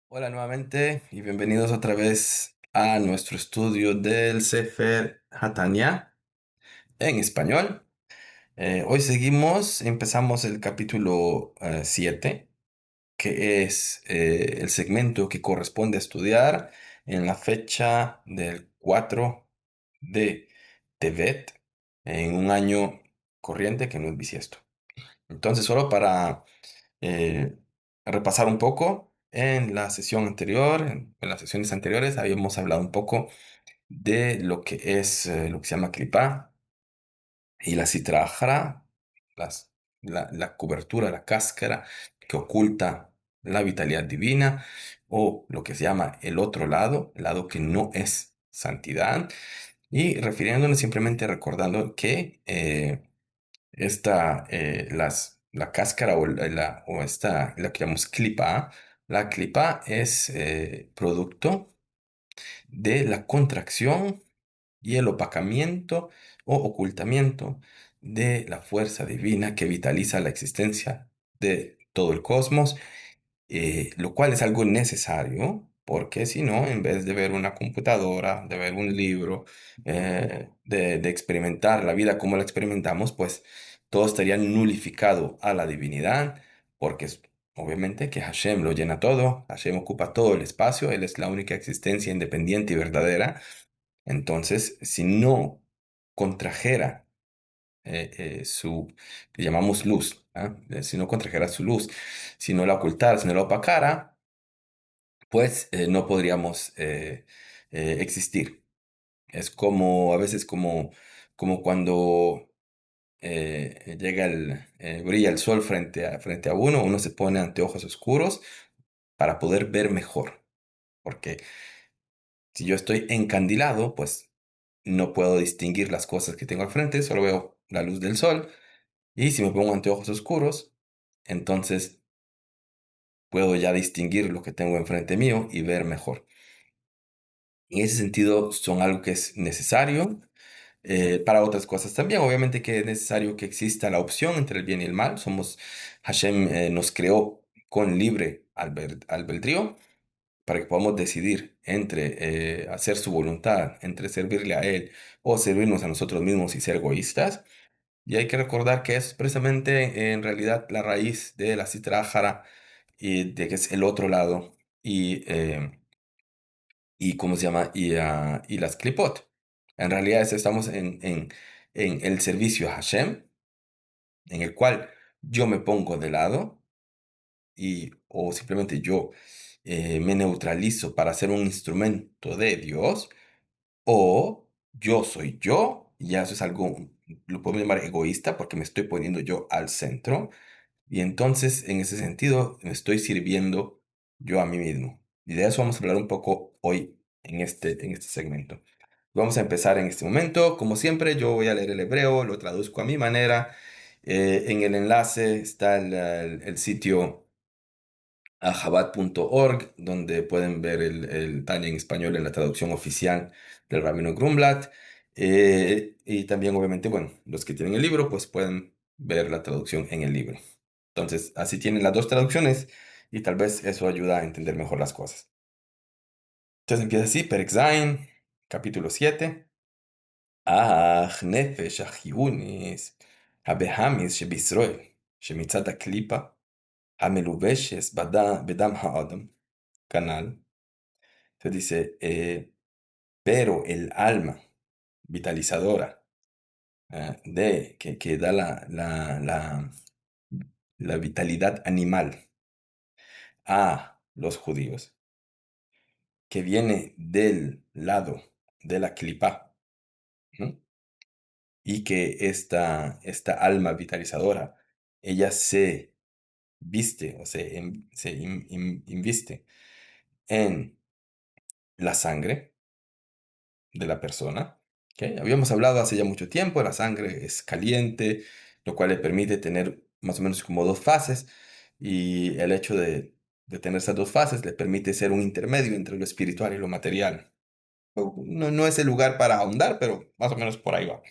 Hola nuevamente y bienvenidos otra vez a nuestro estudio del Sefer Hatanya en español. Hoy empezamos el capítulo 7, que es el segmento que corresponde a estudiar en la fecha del 4 de Tevet, en un año corriente que no es bisiesto. Entonces, solo para eh, repasar un poco, en la sesión anterior, en las sesiones anteriores, habíamos hablado un poco de lo que es lo que se llama clipá y la citra ajra, la cobertura, la cáscara que oculta la vitalidad divina, o lo que se llama el otro lado, el lado que no es santidad, y refiriéndonos simplemente recordando que la cáscara la que llamamos clipa. La clipa es producto de la contracción y el opacamiento o ocultamiento de la fuerza divina que vitaliza la existencia de todo el cosmos, lo cual es algo necesario, porque si no, en vez de ver una computadora, de ver un libro, de experimentar la vida como la experimentamos, pues todo estaría nulificado a la divinidad, porque obviamente que Hashem lo llena todo, Hashem ocupa todo el espacio, Él es la única existencia independiente y verdadera. Entonces, si no contrajera que llamamos luz, ¿ah? Si no contrajera su luz, si no la ocultara, si no la opacara, pues no podríamos existir. Es como, a veces como cuando brilla el sol frente a uno se pone anteojos oscuros para poder ver mejor. Porque si yo estoy encandilado, pues no puedo distinguir las cosas que tengo al frente, solo veo la luz del sol. Y si me pongo anteojos oscuros, entonces puedo ya distinguir lo que tengo enfrente mío y ver mejor. En ese sentido, son algo que es necesario. Para otras cosas también, obviamente que es necesario que exista la opción entre el bien y el mal. Hashem nos creó con libre albedrío para que podamos decidir entre hacer su voluntad, entre servirle a Él o servirnos a nosotros mismos y ser egoístas. Y hay que recordar que es precisamente en realidad la raíz de la citra Jara y de que es el otro lado y ¿cómo se llama? Y las clipot. En realidad estamos en el servicio a Hashem, en el cual yo me pongo de lado o simplemente yo me neutralizo para ser un instrumento de Dios, o yo soy yo, y ya eso es algo, lo podemos llamar egoísta porque me estoy poniendo yo al centro, y entonces en ese sentido me estoy sirviendo yo a mí mismo. Y de eso vamos a hablar un poco hoy en este segmento. Vamos a empezar en este momento. Como siempre, yo voy a leer el hebreo, lo traduzco a mi manera. En el enlace está el sitio ajabat.org, donde pueden ver el Tanya en español en la traducción oficial del Rabino Grumblat. Y también, obviamente, bueno, los que tienen el libro, pues pueden ver la traducción en el libro. Entonces, así tienen las dos traducciones y tal vez eso ayuda a entender mejor las cosas. Entonces empieza así, Perek Zayin, capítulo 7. אך נפש החיונס, הבהמיס שבישראל, שמצד הקליפה, המלובשת בדם האדם, canal. Entonces dice, pero el alma vitalizadora que da la vitalidad animal a los judíos, que viene del lado de la clipa, ¿no? Y que esta alma vitalizadora, ella se viste o inviste en la sangre de la persona. ¿Ok? Habíamos hablado hace ya mucho tiempo, la sangre es caliente, lo cual le permite tener más o menos como dos fases, y el hecho de tener esas dos fases le permite ser un intermedio entre lo espiritual y lo material. No es el lugar para ahondar, pero más o menos por ahí va.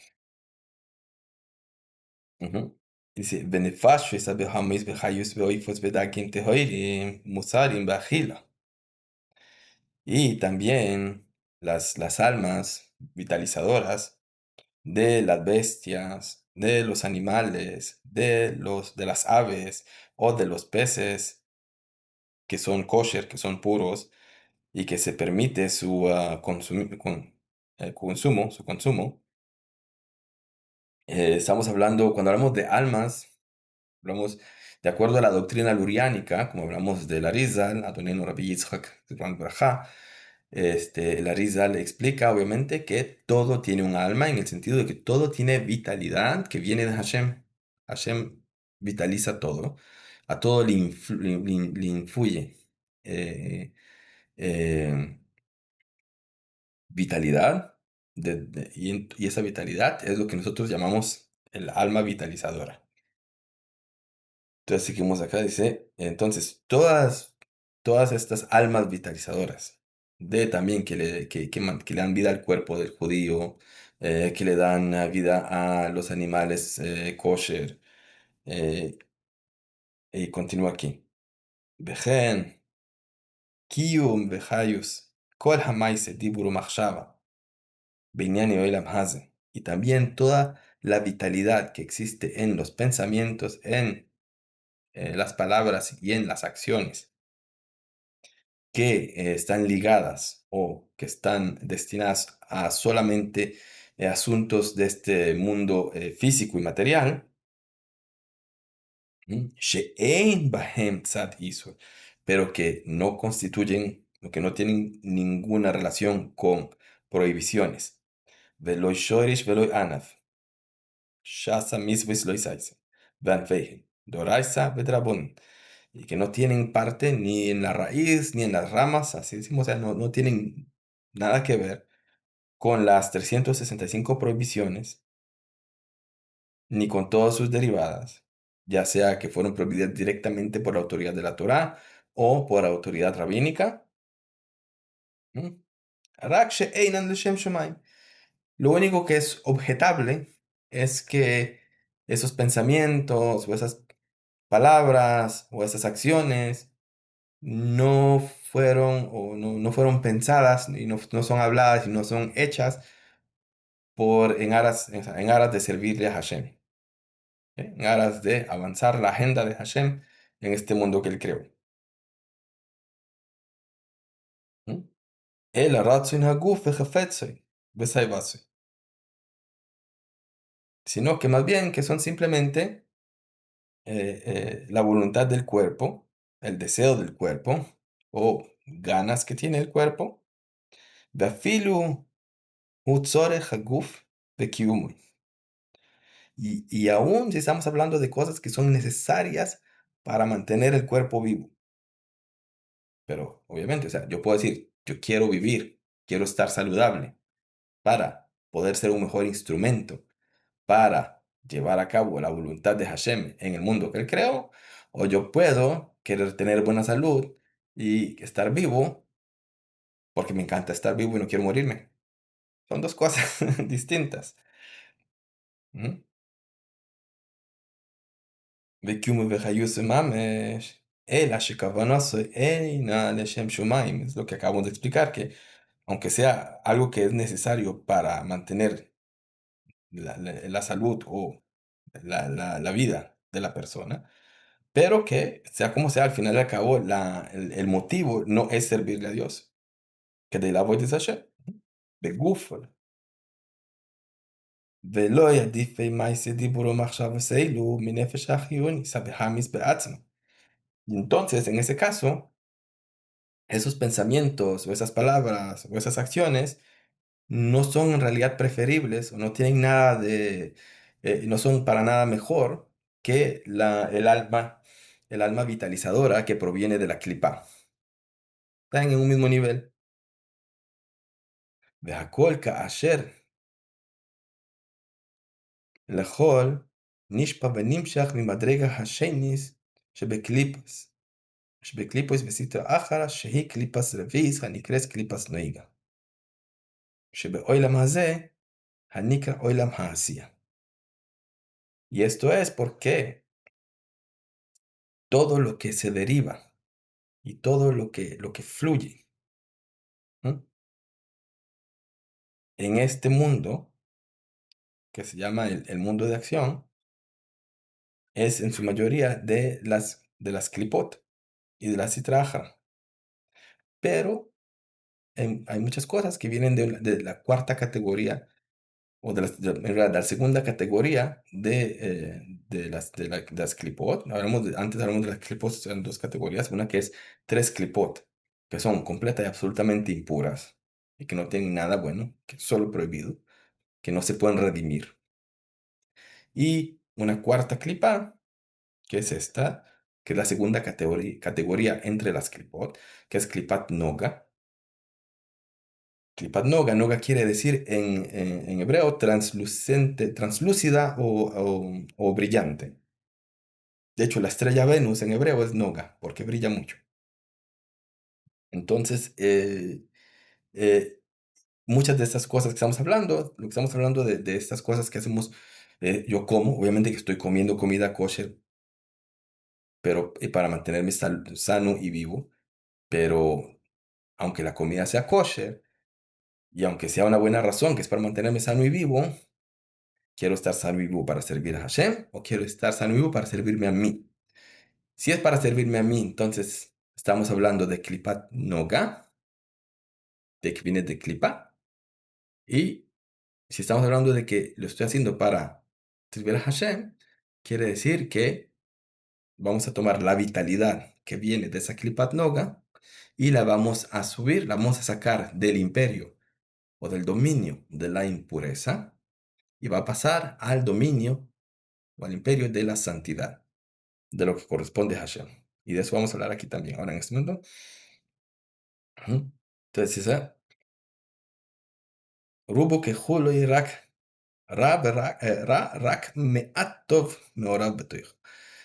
Ujú. Dice, "Benefacio es abehamis behayus beoifos bedakim tehoirim musarim beachila". y también las almas vitalizadoras de las bestias, de los animales, de las aves o de los peces que son kosher, que son puros y que se permite su consumo. Estamos hablando, cuando hablamos de almas, hablamos de acuerdo a la doctrina luriánica, como hablamos de la Arizal, Adonenu Rabbi Yitzhak Zikron Braja. La Arizal explica obviamente que todo tiene un alma en el sentido de que todo tiene vitalidad que viene de Hashem. Hashem vitaliza todo, a todo le influye eh, eh, vitalidad, y esa vitalidad es lo que nosotros llamamos el alma vitalizadora. Entonces seguimos acá, dice, entonces todas estas almas vitalizadoras, de también que le dan vida al cuerpo del judío, que le dan vida a los animales kosher, eh, y continúa aquí. Vejen, kiyum vejayus, kol hamaise diburu machshava, Binyan Olam Haze. Y también toda la vitalidad que existe en los pensamientos, en las palabras y en las acciones que están ligadas o que están destinadas a solamente asuntos de este mundo físico y material, she'ein bahem tzad isur, pero que no constituyen, o que no tienen ninguna relación con prohibiciones. Veloy shorish veloy anaf, shasa misbis loisaise, van vehen, doraisa vedrabon, y que no tienen parte ni en la raíz ni en las ramas, así decimos, o sea, no tienen nada que ver con las 365 prohibiciones, ni con todas sus derivadas, ya sea que fueron prohibidas directamente por la autoridad de la Torá o por autoridad rabínica. ¿M? Rak she'einan l'shem shomayim. Lo único que es objetable es que esos pensamientos o esas palabras o esas acciones no fueron no fueron pensadas y no son habladas y no son hechas en aras de servirle a Hashem, en aras de avanzar la agenda de Hashem en este mundo que él creó. ¿Mm? El ratzon haguf vejafetzoy, besaibazoy. Sino que más bien que son simplemente la voluntad del cuerpo, el deseo del cuerpo o ganas que tiene el cuerpo, ואפילו הוא צורך הגוף וקיומו. Y aún si estamos hablando de cosas que son necesarias para mantener el cuerpo vivo. Pero obviamente, o sea, yo puedo decir, yo quiero vivir, quiero estar saludable para poder ser un mejor instrumento, para llevar a cabo la voluntad de Hashem en el mundo que él creó, o yo puedo querer tener buena salud y estar vivo porque me encanta estar vivo y no quiero morirme. Son dos cosas distintas. ¿Mm? וקיום וחיוס ממש, אלא שכוונתו אינה לשם שמיים. Es lo que acabamos de explicar, que aunque sea algo que es necesario para mantener la salud o la vida de la persona, pero que sea como sea, al final y al cabo, el motivo no es servirle a Dios. Que de la voz de Hashem, בגוף, ולא ידיף מעשה דיבורו מחשבה עשילו מנפש החיוני, סבהמיס בעצמו. Y entonces, en ese caso, esos pensamientos o esas palabras o esas acciones no son en realidad preferibles o no tienen nada no son para nada mejor que el alma vitalizadora que proviene de la clipa. Están en un mismo nivel. והכל כאשר לכל נשפע ונמשך ממדרגה השניס שבקליפוס. שבקליפוס וסטרא אחרא שהיא קליפס רביעיס הנקראת קליפס נויגה. שבעולם הזה הנקרא עולם העשייה. Y esto es porque todo lo que se deriva y todo lo que fluye ¿Mm? En este mundo, que se llama el mundo de acción, es en su mayoría de las clipot y de las citraja. Pero hay muchas cosas que vienen de la cuarta categoría o en realidad, de la segunda categoría de las clipot. Antes hablamos de las clipot en dos categorías. Una que es tres clipot, que son completas y absolutamente impuras y que no tienen nada bueno, que es solo prohibido, que no se pueden redimir. Y una cuarta clipa, que es esta, que es la segunda categoría entre las clipot, que es clipat noga. Clipat noga, noga quiere decir en hebreo translucente, translúcida o brillante. De hecho, la estrella Venus en hebreo es noga, porque brilla mucho. Entonces, eh, muchas de estas cosas que estamos hablando, lo que estamos hablando de estas cosas que hacemos, yo como, obviamente que estoy comiendo comida kosher, pero para mantenerme sano y vivo, pero aunque la comida sea kosher, y aunque sea una buena razón, que es para mantenerme sano y vivo, quiero estar sano y vivo para servir a Hashem o quiero estar sano y vivo para servirme a mí. Si es para servirme a mí, entonces estamos hablando de Klipat Noga, de que viene de Klipa. Y si estamos hablando de que lo estoy haciendo para servir a Hashem, quiere decir que vamos a tomar la vitalidad que viene de esa Klipat Noga y la vamos a subir, la vamos a sacar del imperio o del dominio de la impureza y va a pasar al dominio o al imperio de la santidad, de lo que corresponde a Hashem. Y de eso vamos a hablar aquí también, ahora en este momento. Ujú. Entonces, esa, Rubo que Julo y Rak, Rak Me'atov Meorav Betoich.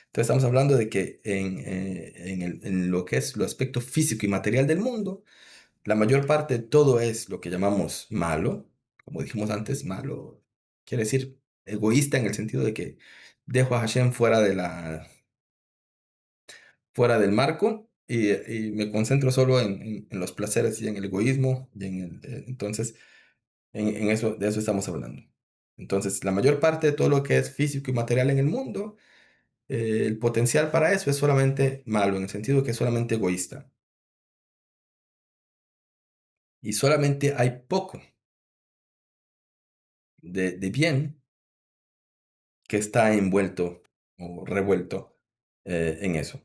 Entonces, estamos hablando de que en lo que es lo aspecto físico y material del mundo, la mayor parte de todo es lo que llamamos malo, como dijimos antes, malo quiere decir egoísta en el sentido de que dejo a Hashem fuera del marco y me concentro solo en los placeres y en el egoísmo. Entonces, de eso estamos hablando. Entonces, la mayor parte de todo lo que es físico y material en el mundo, el potencial para eso es solamente malo, en el sentido que es solamente egoísta. Y solamente hay poco de bien que está envuelto o revuelto en eso.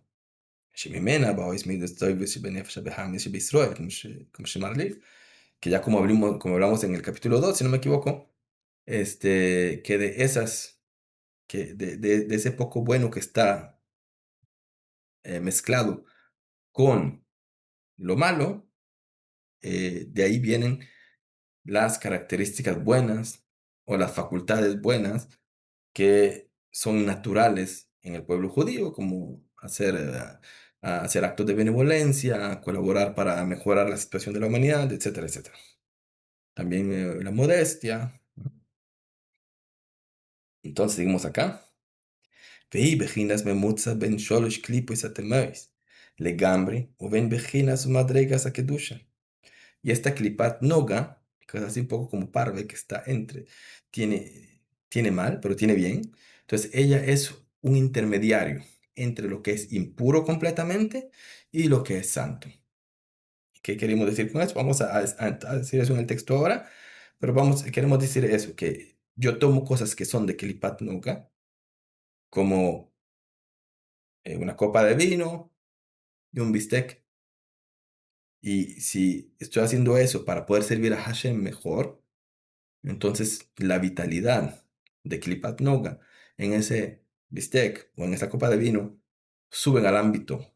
שממנה באו מידות טויבס שבנפש הבהמי שבישראל, como se marli, que ya como hablamos en el capítulo 2 si no me equivoco, que de ese poco bueno que está mezclado con lo malo, de ahí vienen las características buenas o las facultades buenas que son naturales en el pueblo judío, como hacer actos de benevolencia, colaborar para mejorar la situación de la humanidad, etcétera, etcétera. También la modestia. Entonces seguimos acá. והיא בחינס ממוצע בין שולש קליפוס התמויס לגמרי, ובין בחינס ומדרגס הקדושה. Y esta clipat noga, que es así un poco como parve, que está tiene mal, pero tiene bien. Entonces ella es un intermediario entre lo que es impuro completamente y lo que es santo. ¿Qué queremos decir con eso? Vamos a decir eso en el texto ahora, pero queremos decir eso, que yo tomo cosas que son de clipat noga, como una copa de vino y un bistec. Y si estoy haciendo eso para poder servir a Hashem mejor, entonces la vitalidad de Klipat Noga en ese bistec o en esa copa de vino suben al ámbito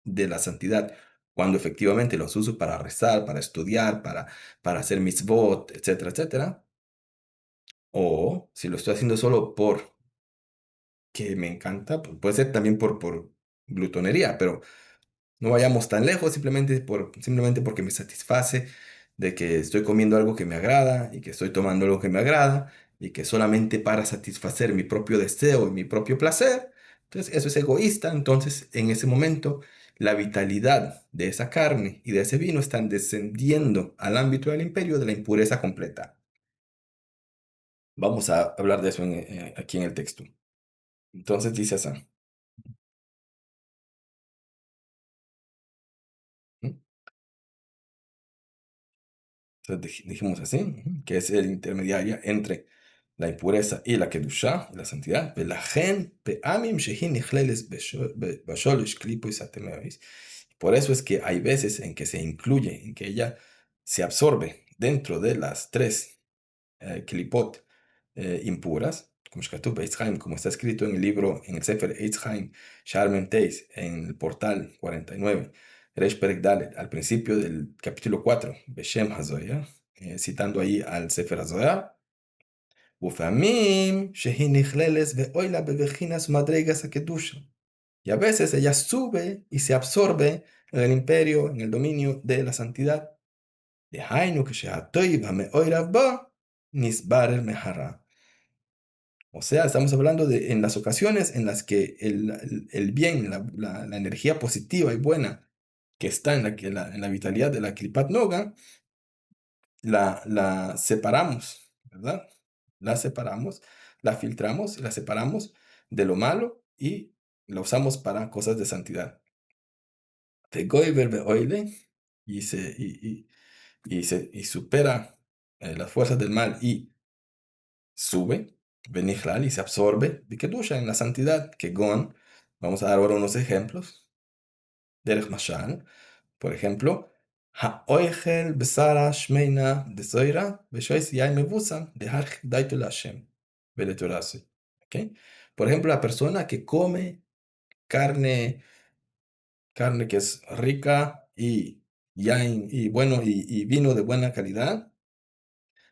de la santidad cuando efectivamente los uso para rezar, para estudiar, para hacer mitzvot, etcétera, etcétera. O si lo estoy haciendo solo por que me encanta, puede ser también por glutonería, pero no vayamos tan lejos, simplemente porque me satisface de que estoy comiendo algo que me agrada y que estoy tomando algo que me agrada y que solamente para satisfacer mi propio deseo y mi propio placer. Entonces, eso es egoísta. Entonces, en ese momento, la vitalidad de esa carne y de ese vino están descendiendo al ámbito del imperio de la impureza completa. Vamos a hablar de eso aquí en el texto. Entonces dice así. ¿Mm? Entonces dijimos así, que es el intermediario entre la impureza y la kedusha, la santidad. Velajen pe'amim shehin nichleles basholish klipos atemeois. Por eso es que hay veces en que se incluye, en que ella se absorbe dentro de las tres klipot impuras, como shkatuv Eitz Chaim, como está escrito en el libro, en el Sefer Eitz Chaim, Sharmen Teis, en el portal 49, Resh Perek Dalet, al principio del capítulo 4, Beshem Hazoya, citando ahí al Sefer Hazoya, ופעמים שהיא נכללת ואוילה בבחינת מדרגת הקדושה. Y a veces ella sube y se absorbe en el imperio, en el dominio de la santidad. דהיינו כשהטוב המאוירב בו נסבר מהרע. O sea, estamos hablando de en las ocasiones en las que el bien, la energía positiva y buena que está en la vitalidad de la Klipat Noga, la separamos, ¿verdad? La separamos, la filtramos, la separamos de lo malo y la usamos para cosas de santidad. Tegoiber beoile, y y supera las fuerzas del mal y sube, Benihral, y se absorbe de Kedusha en la santidad, que Gon, vamos a dar ahora unos ejemplos, Derech Mashal, por ejemplo, Ha'oichel besara shmeina de soira, beshois yain mebusam, de har daitu Hashem, veletorase. ¿Ok? Por ejemplo, la persona que come carne, carne que es rica y yain, y bueno, y vino de buena calidad,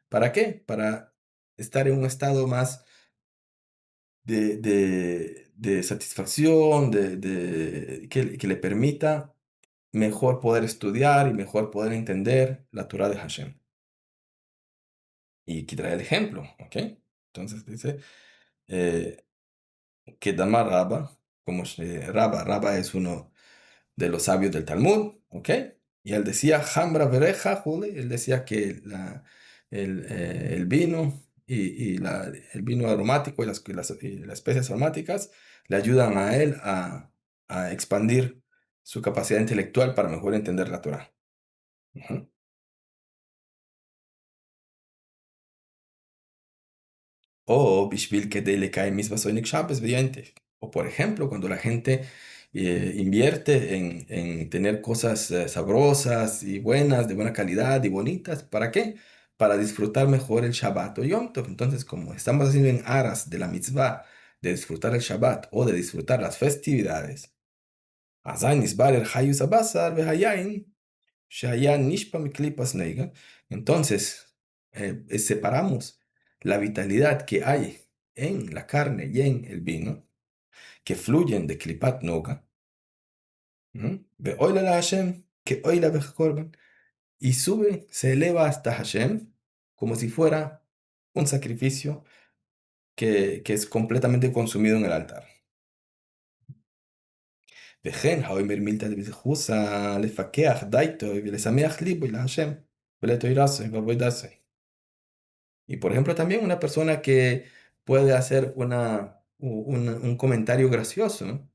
¿para qué? Para estar en un estado más de satisfacción, que le permita mejor poder estudiar y mejor poder entender la Torah de Hashem. Y aquí trae el ejemplo, ¿ok? Entonces dice que Damar Rabba, Rabba es uno de los sabios del Talmud, ¿ok? Y él decía, Hambra Vereja, Jule, él decía que el vino el vino aromático y las especies aromáticas le ayudan a él a expandir su capacidad intelectual para mejor entender la Torah. Ujú. O Bishvil que le cae mis vasoinik Shabbos brillante. O por ejemplo, cuando la gente invierte en tener cosas sabrosas y buenas, de buena calidad y bonitas, ¿para qué? Para disfrutar mejor el Shabbat o Yom Tov. Entonces, como estamos haciendo en aras de la mitzvah de disfrutar el Shabbat o de disfrutar las festividades, Azay nisbar el hayus abasar vehayain, shaya nishpa miklipas neiga. Entonces, separamos la vitalidad que hay en la carne y en el vino, que fluyen de Klipat Noga, oila la Hashem, que oila korban, y sube, se eleva hasta Hashem, como si fuera un sacrificio que es completamente consumido en el altar. וכן, האומר מילתא דבזכוסה לפקח דייתו ולשמח ליבו להשם ולתוירסו ועבודסו. Y por ejemplo, también una persona que puede hacer un comentario gracioso, ¿no?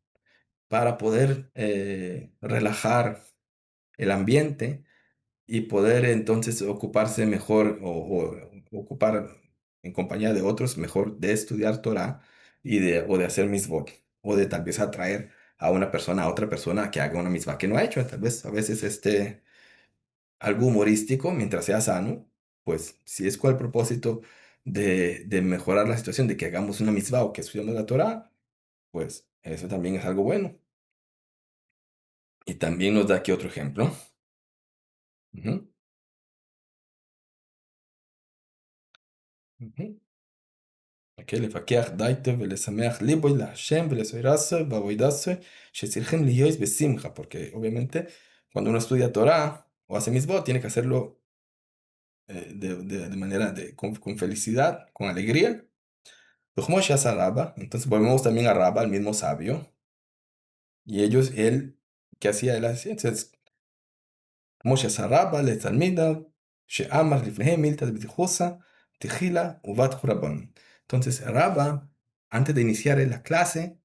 Para poder relajar el ambiente y poder entonces ocuparse mejor o ocupar en compañía de otros mejor de estudiar Torah o de hacer misvot o de tal vez atraer a otra persona que haga una misvah que no ha hecho. Tal vez a veces algo humorístico mientras sea sano, pues si es con el propósito de mejorar la situación, de que hagamos una misvah o que estudiamos la Torah, pues eso también es algo bueno. Y también nos da aquí otro ejemplo. Ujú, ujú. אוקיי, לפקח דייטו ולשמח ליבו להשם ולסוירase בעבודase שצריכים להיות בשמחה, porque obviamente cuando uno estudia Torah o hace misbot tiene que hacerlo de manera con felicidad, con alegría. Como ya Rabba, entonces volvemos también a Rabba, el mismo sabio, y él que hacía él así. Entonces, Moshe Saraba, Letzalmida, She'amar, Lifnehem, Milta, Bitijosa, Tejila, Uvat Jurabán. Entonces, Rabba, antes de iniciar la clase,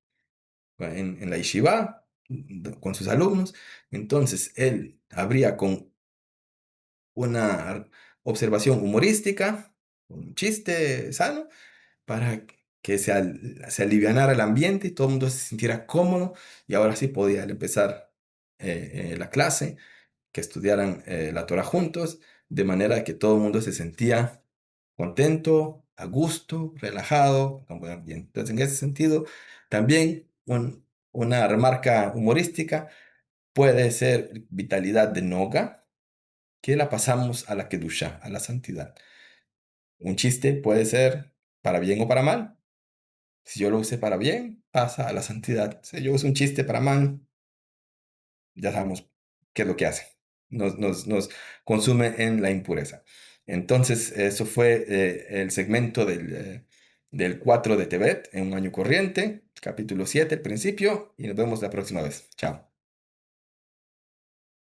en la yeshiva, con sus alumnos, entonces él abría con una observación humorística, un chiste sano, para que se alivianara el ambiente y todo el mundo se sintiera cómodo y ahora sí podía él empezar la clase, que estudiaran la Torah juntos, de manera que todo el mundo se sentía contento, a gusto, relajado, con buen ambiente. Entonces, en ese sentido, también una remarca humorística puede ser vitalidad de Noga, que la pasamos a la Kedusha, a la santidad. Un chiste puede ser para bien o para mal. Si yo lo usé para bien, pasa a la santidad. Si yo uso un chiste para mal, ya sabemos qué es lo que hace. Nos consume en la impureza. Entonces, eso fue el segmento del 4 de Tebet en un año corriente, capítulo 7, el principio, y nos vemos la próxima vez. Chao.